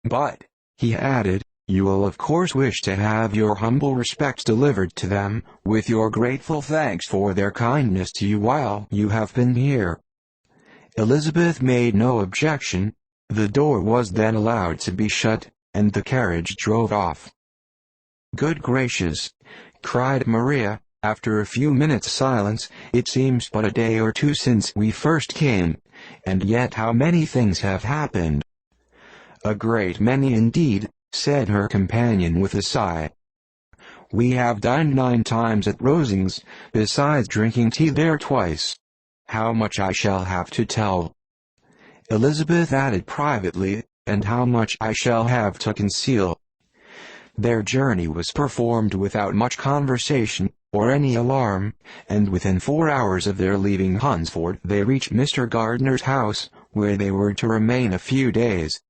But," he added, "you will of course wish to have your humble respects delivered to them, with your grateful thanks for their kindness to you while you have been here." Elizabeth made no objection. The door was then allowed to be shut, and the carriage drove off. "Good gracious!" cried Maria, after a few minutes' silence, "it seems but a day or two since we first came, and yet how many things have happened!" "A great many indeed," said her companion with a sigh. "We have dined 9 times at Rosings, besides drinking tea there twice. How much I shall have to tell," Elizabeth added privately, "and how much I shall have to conceal." Their journey was performed without much conversation, or any alarm, and within 4 hours of their leaving Hunsford they reached Mr. Gardiner's house, where they were to remain a few days.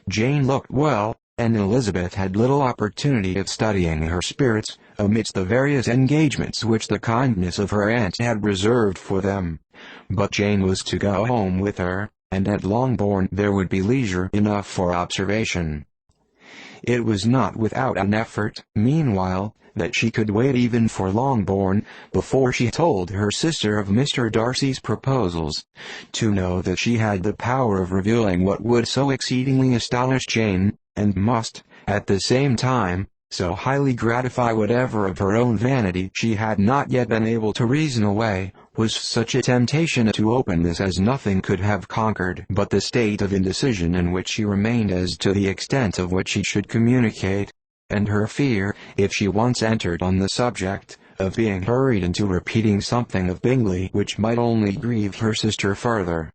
Jane looked well, and Elizabeth had little opportunity of studying her spirits, amidst the various engagements which the kindness of her aunt had reserved for them. But Jane was to go home with her, and at Longbourn there would be leisure enough for observation. It was not without an effort, meanwhile, that she could wait even for Longbourn, before she told her sister of Mr. Darcy's proposals. To know that she had the power of revealing what would so exceedingly astonish Jane, and must, at the same time, so highly gratify whatever of her own vanity she had not yet been able to reason away, was such a temptation to openness as nothing could have conquered but the state of indecision in which she remained as to the extent of what she should communicate, and her fear, if she once entered on the subject, of being hurried into repeating something of Bingley which might only grieve her sister further.